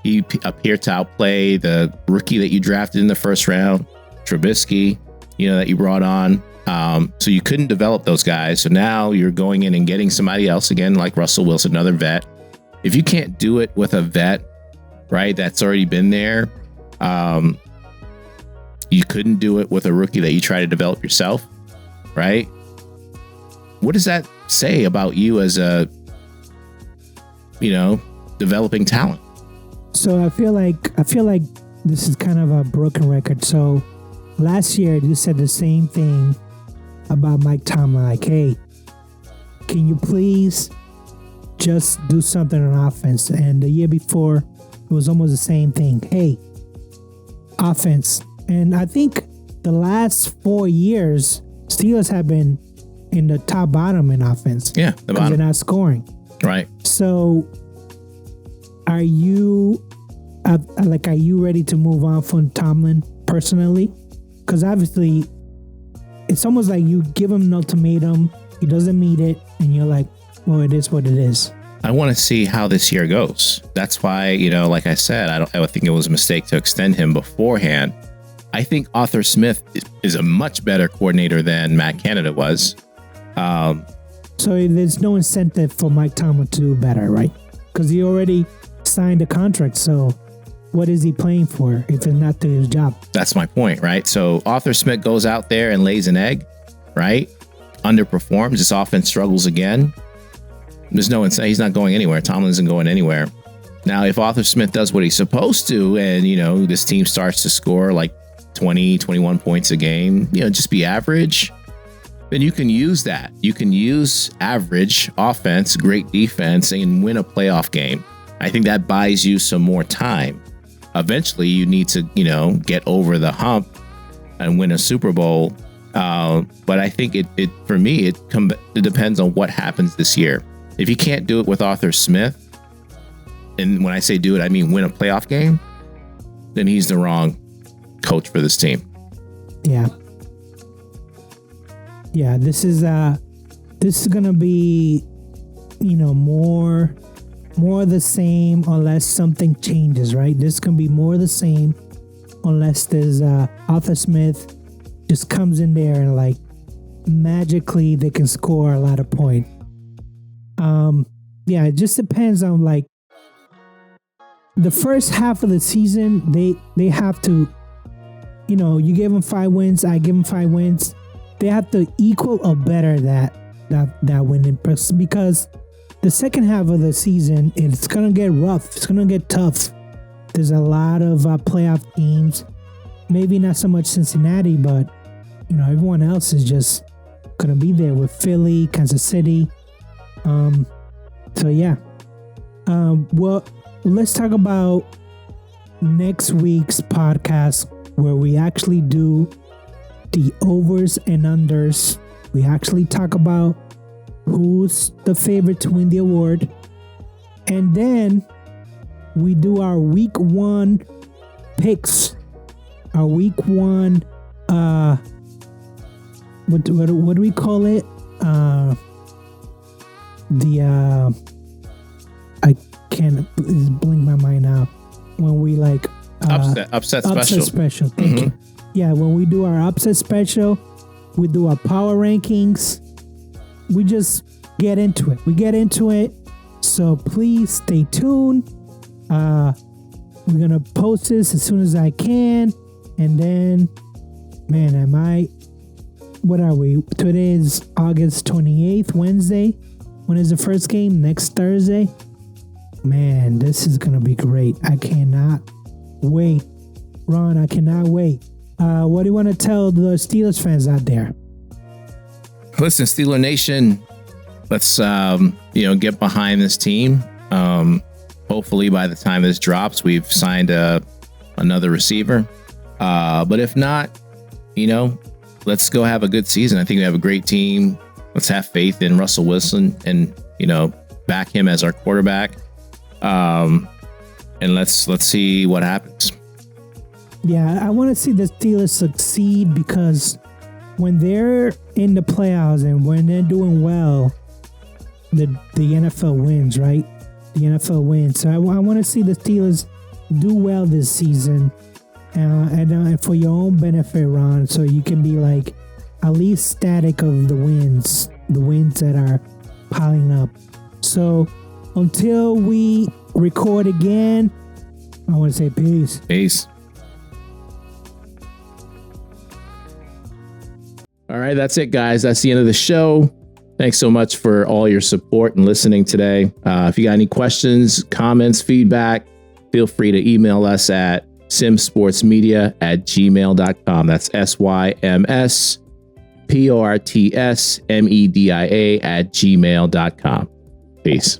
He appeared to outplay the rookie that you drafted in the first round, Trubisky, that you brought on. So you couldn't develop those guys. So now you're going in and getting somebody else again, like Russell Wilson, another vet. If you can't do it with a vet, right, that's already been there, you couldn't do it with a rookie that you try to develop yourself, right? What does that say about you as a, developing talent? So I feel like this is kind of a broken record. So last year you said the same thing about Mike Tomlin, like, hey, can you please just do something on offense? And the year before, it was almost the same thing. Hey, offense. And I think the last 4 years, Steelers have been in the top bottom in offense. Yeah, the bottom. They're not scoring. Right. So are you ready to move on from Tomlin personally? Because obviously, it's almost like you give him an ultimatum, he doesn't meet it, and you're like, well, it is what it is. I want to see how this year goes. That's why, like I said, I think it was a mistake to extend him beforehand. I think Arthur Smith is a much better coordinator than Matt Canada was. So there's no incentive for Mike Tomlin to do better, right? Because he already signed a contract, so what is he playing for if it's not to his job? That's my point, right? So Arthur Smith goes out there and lays an egg, right? Underperforms. His offense struggles again. There's no incentive. He's not going anywhere. Tomlin isn't going anywhere. Now, if Arthur Smith does what he's supposed to, and, this team starts to score like 20, 21 points a game, just be average, then you can use that. You can use average offense, great defense, and win a playoff game. I think that buys you some more time. Eventually, you need to, get over the hump and win a Super Bowl. But I think it for me, it depends on what happens this year. If you can't do it with Arthur Smith, and when I say do it, I mean win a playoff game, then he's the wrong coach for this team. Yeah. Yeah, this is gonna be, more of the same unless something changes, right? This can be more of the same unless there's Arthur Smith just comes in there and like magically they can score a lot of points. Yeah, it just depends on like the first half of the season. They have to, you give them 5 wins, I give them 5 wins. They have to equal or better that win, because the second half of the season, it's gonna get rough. It's gonna get tough. There's a lot of playoff teams. Maybe not so much Cincinnati, but everyone else is just gonna be there with Philly, Kansas City. So yeah. Well, let's talk about next week's podcast, where we actually do the overs and unders. We actually talk about who's the favorite to win the award. And then we do our week 1 picks. Our week 1, what do we call it? I can't, it's blink my mind now. When we like upset special. Thank you. Yeah, when we do our upset special, we do our power rankings. We just get into it. We get into it. So please stay tuned. We're gonna post this as soon as I can, and then, man, what are we? Today is August 28th, Wednesday. When is the first game? Next Thursday. Man, this is gonna be great. I cannot wait. Ron, I cannot wait. What do you want to tell the Steelers fans out there? Listen, Steeler Nation, let's get behind this team. Hopefully by the time this drops, we've signed another receiver. But if not, let's go have a good season. I think we have a great team. Let's have faith in Russell Wilson and back him as our quarterback. And let's see what happens. Yeah, I want to see the Steelers succeed, because when they're in the playoffs and when they're doing well, the NFL wins, right? The NFL wins. So I want to see the Steelers do well this season, and for your own benefit, Ron, so you can be like at least static of the wins that are piling up. So until we record again, I want to say peace. Peace. All right, that's it, guys. That's the end of the show. Thanks so much for all your support and listening today. If you got any questions, comments, feedback, feel free to email us at simsportsmedia@gmail.com. That's SYMSPORTSMEDIA@gmail.com. Peace.